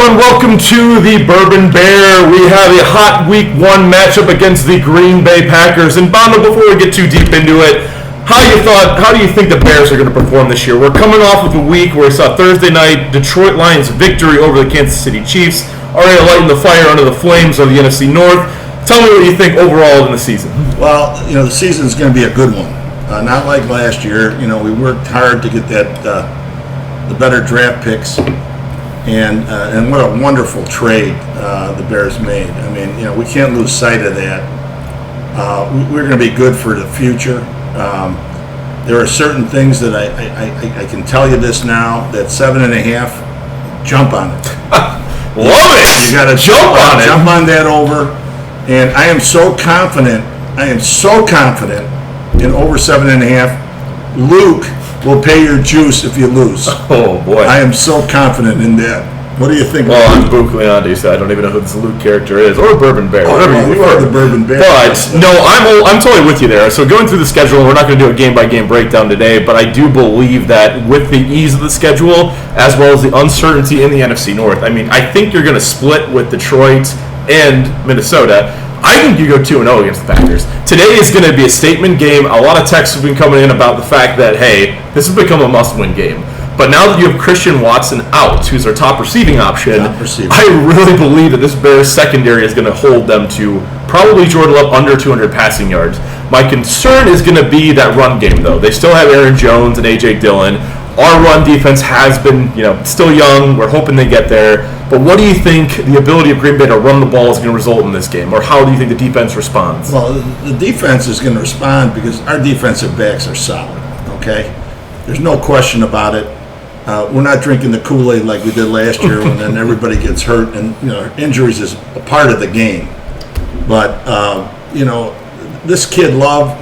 and welcome to the Bourbon Bear. We have a hot Week 1 matchup against the Green Bay Packers. And Bondo, before we get too deep into it, how do you think the Bears are going to perform this year? We're coming off of a week where we saw Thursday night Detroit Lions victory over the Kansas City Chiefs, already lighting the fire under the flames of the NFC North. Tell me what you think overall in the season. Well, the season is going to be a good one. Not like last year. We worked hard to get the better draft picks. And what a wonderful trade the Bears made. I mean, we can't lose sight of that. We're going to be good for the future. There are certain things that I can tell you this now, that 7.5, jump on it. Love it! You got to jump on that over. And I am so confident in over 7.5. Luke will pay your juice if you lose. Oh, boy. I am so confident in that. What do you think? Well, I'm Bucleandi, so I don't even know who this Luke character is, or Bourbon Bear, whatever you are. The Bourbon Bear. But, no, I'm totally with you there. So going through the schedule, we're not going to do a game-by-game breakdown today, but I do believe that with the ease of the schedule, as well as the uncertainty in the NFC North, I mean, I think you're going to split with Detroit and Minnesota. I think you go 2-0 against the Packers. Today is going to be a statement game. A lot of texts have been coming in about the fact that, hey, this has become a must-win game. But now that you have Christian Watson out, who's our top receiving option, I really believe that this Bears secondary is going to hold them to probably Jordan Love under 200 passing yards. My concern is going to be that run game, though. They still have Aaron Jones and A.J. Dillon. Our run defense has been, still young. We're hoping they get there. But what do you think the ability of Green Bay to run the ball is going to result in this game? Or how do you think the defense responds? Well, the defense is going to respond because our defensive backs are solid, okay? There's no question about it. We're not drinking the Kool-Aid like we did last year when then everybody gets hurt. And, injuries is a part of the game. But, this kid Love,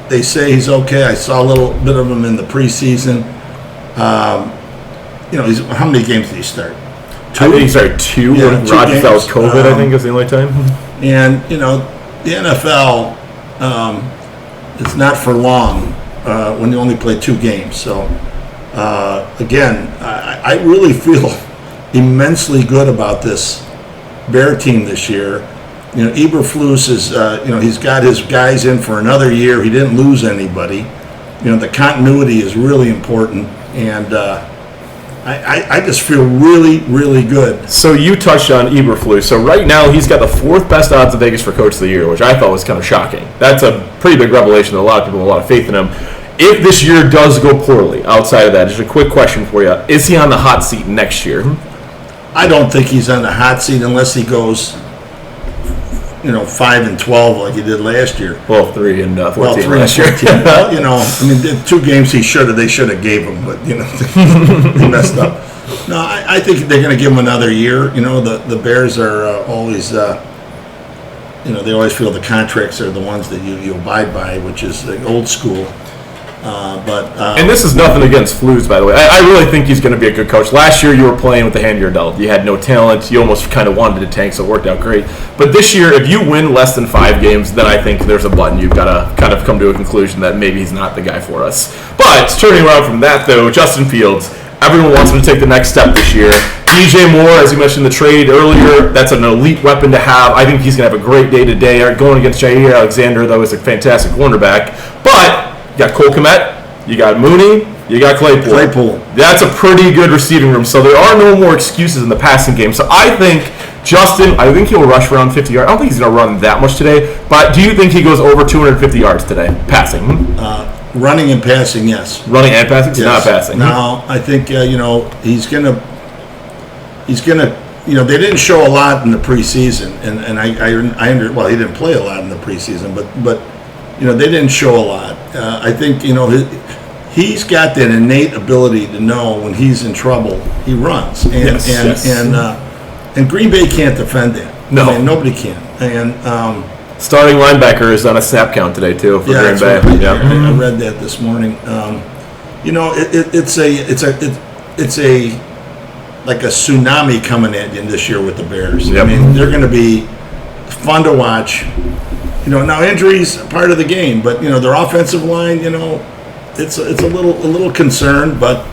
they say he's okay. I saw a little bit of him in the preseason. How many games did he start? 2? I think he started 2 when Rodgers, that was COVID, I think, was the only time. And, the NFL, it's not for long when you only play 2 games. So, again, I really feel immensely good about this Bear team this year. Eberflus is, he's got his guys in for another year. He didn't lose anybody. The continuity is really important. And I just feel really, really good. So you touched on Eberflus. So right now he's got the 4th best odds in Vegas for Coach of the Year, which I thought was kind of shocking. That's a pretty big revelation that a lot of people have a lot of faith in him. If this year does go poorly, outside of that, just a quick question for you. Is he on the hot seat next year? I don't think he's on the hot seat unless he goes 5-12 like he did last year. Well, 3-14 last year. Well, 2 games they should have gave him, but they messed up. No, I think they're going to give him another year. The Bears are always, they always feel the contracts are the ones that you abide by, which is the old school. And this is nothing against Flus, by the way. I really think he's going to be a good coach. Last year, you were playing with the hand you're dealt. You had no talent. You almost kind of wanted to tank, so it worked out great. But this year, if you win less than 5 games, then I think there's a button. You've got to kind of come to a conclusion that maybe he's not the guy for us. But turning around from that, though, Justin Fields, everyone wants him to take the next step this year. DJ Moore, as you mentioned in the trade earlier, that's an elite weapon to have. I think he's going to have a great day today. Going against Jair Alexander, though, is a fantastic cornerback. But you got Cole Kmet, you got Mooney, you got Claypool. That's a pretty good receiving room. So there are no more excuses in the passing game. So I think he'll rush around 50 yards. I don't think he's going to run that much today. But do you think he goes over 250 yards today, passing? Running and passing, yes. Running and passing? Yes. Not passing. No, I think, he's going to, they didn't show a lot in the preseason. And well, he didn't play a lot in the preseason, but they didn't show a lot. I think, he's got that innate ability to know when he's in trouble, he runs. And Green Bay can't defend that. No. Nobody can. And starting linebacker is on a snap count today, too, for Green Bay. Right. Yeah. I read that this morning. It's like a tsunami coming at you this year with the Bears. Yep. They're going to be fun to watch. Now injuries are part of the game, but their offensive line, it's a little concern, but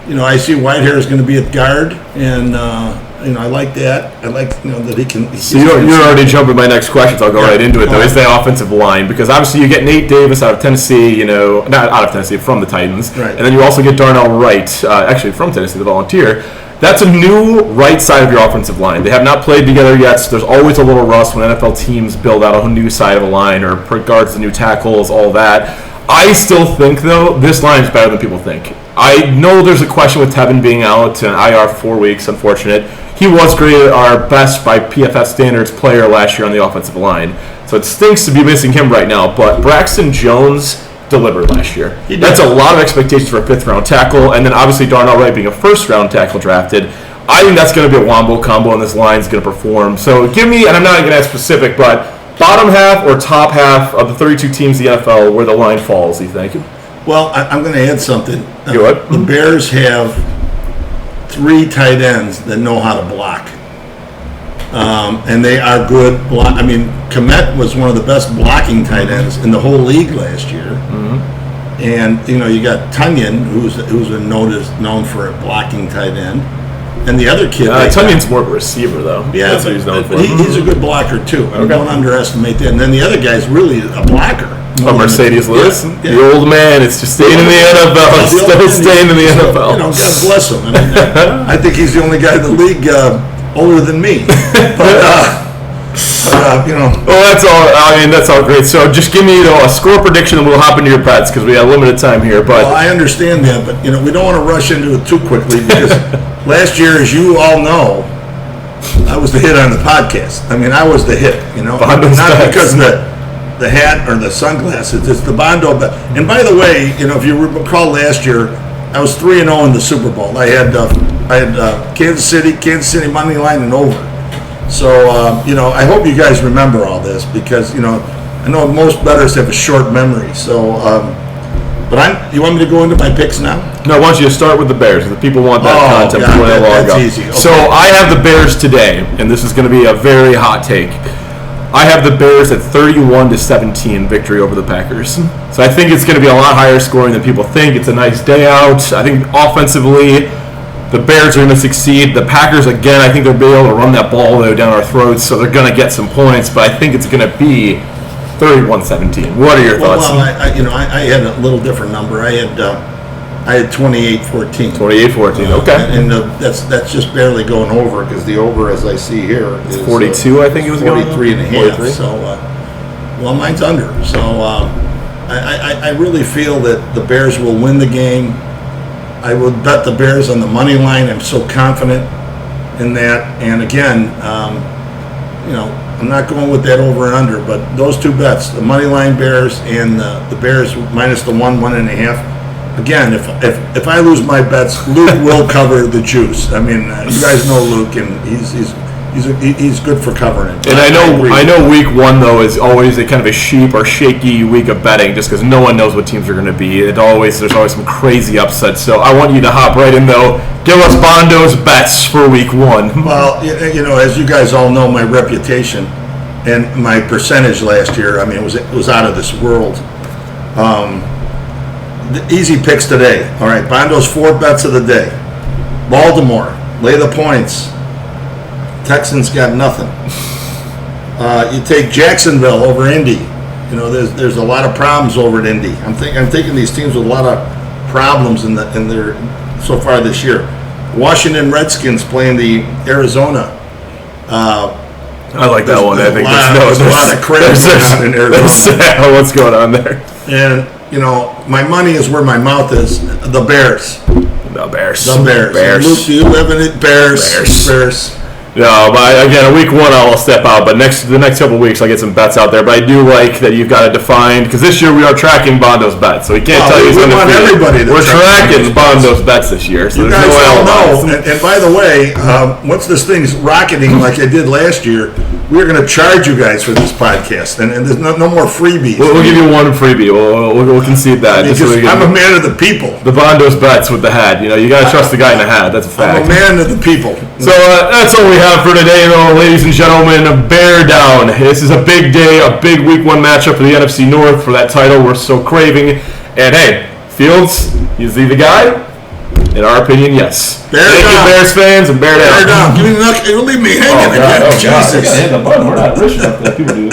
I see Whitehair is going to be at guard, and I like that. I like that he can. So you're already jumping my next question, so I'll go right into it. Though, is the offensive line, because obviously you get Nate Davis out of Tennessee, not out of Tennessee, from the Titans, right. And then you also get Darnell Wright, actually from Tennessee, the Volunteer. That's a new right side of your offensive line. They have not played together yet, so there's always a little rust when NFL teams build out a new side of a line or guards the new tackles, all that. I still think, though, this line is better than people think. I know there's a question with Tevin being out and IR for 4 weeks, unfortunate. He was graded our best by PFF standards player last year on the offensive line. So it stinks to be missing him right now, but Braxton Jones delivered last year. That's a lot of expectations for a 5th-round tackle, and then obviously Darnell Wright being a 1st-round tackle drafted. I think that's going to be a wombo combo, and this line's going to perform. So give me, and I'm not going to ask specific, but bottom half or top half of the 32 teams in the NFL where the line falls, you think? Well, I'm going to add something. Go ahead. The Bears have 3 tight ends that know how to block. And they are good. Kmet was one of the best blocking tight ends in the whole league last year. Mm-hmm. And you got Tunyon, who's known for a blocking tight end, and the other kid. Tunyon's more of a receiver, though. Yeah, that's what he's known for. He's a good blocker too. Okay. Don't underestimate that. And then the other guy's really a blocker. Mercedes Lewis, the old man, it's just staying in the NFL. Still staying in the NFL. God bless him. I think he's the only guy in the league older than me. Well, that's all. That's all great. So just give me a score prediction, and we'll hop into your bets because we have limited time here. But I understand that, but we don't want to rush into it too quickly because last year, as you all know, I was the hit on the podcast. I was the hit. Not because of the hat or the sunglasses. It's the Bondo. And by the way, if you recall last year, I was 3-0 in the Super Bowl. I had Kansas City money line and over. So I hope you guys remember all this because I know most bettors have a short memory. So, you want me to go into my picks now? No, I want you to start with the Bears. The people want that content before they log that's up. Easy. Okay. So I have the Bears today, and this is going to be a very hot take. I have the Bears at 31-17 victory over the Packers. So I think it's going to be a lot higher scoring than people think. It's a nice day out. I think offensively, the Bears are going to succeed. The Packers, again, I think they'll be able to run that ball though down our throats, so they're going to get some points. But I think it's going to be 31-17. What are your thoughts? Well, I had a little different number. I had 28-14. 28-14. Okay. And that's just barely going over because the over, as I see here, is 42. I think it was 43 and a half. So, mine's under. So, I really feel that the Bears will win the game. I would bet the Bears on the money line. I'm so confident in that. And again, I'm not going with that over and under, but those 2 bets, the money line Bears and the Bears minus the 1.5. Again, if I lose my bets, Luke will cover the juice. You guys know Luke, and he's good for covering it. And I know week 1 though is always a kind of a sheep or shaky week of betting, just because no one knows what teams are going to be. There's always some crazy upsets. So I want you to hop right in though. Give us Bondo's bets for week 1. Well, as you guys all know, my reputation and my percentage last year, it was out of this world. The easy picks today. All right, Bondo's 4 bets of the day. Baltimore, lay the points. Texans got nothing. You take Jacksonville over Indy. There's a lot of problems over at Indy. I'm thinking these teams with a lot of problems in their so far this year. Washington Redskins playing the Arizona. I like that one. I think there's a lot of crazy in Arizona. What's going on there? And my money is where my mouth is. The Bears. The Bears. Luke, do you live in it? Bears. No, but again, week 1 I'll step out, but the next couple of weeks I'll get some bets out there. But I do like that you've got to define, because this year we are tracking Bondo's bets, so we can't tell you who's going to be. We're tracking Bondo's bets this year, so you there's guys no all know. And by the way, once this thing's rocketing like I did last year, we're going to charge you guys for this podcast, and there's no more freebies. We'll give you one freebie. We'll concede that. I'm a man of the people. The Bondo's bets with the hat. You got to trust the guy in the hat. That's a fact. I'm a man of the people. So that's all we have for today, ladies and gentlemen. Bear down. This is a big day, a big week 1 matchup for the NFC North for that title we're so craving. And hey, Fields, is he the guy? In our opinion, yes. Bear Thank down. you, Bears fans, and bear down. Bear down. Give me the knuckle. You'll leave me hanging again. God. Jesus. We're not rich enough that people do this.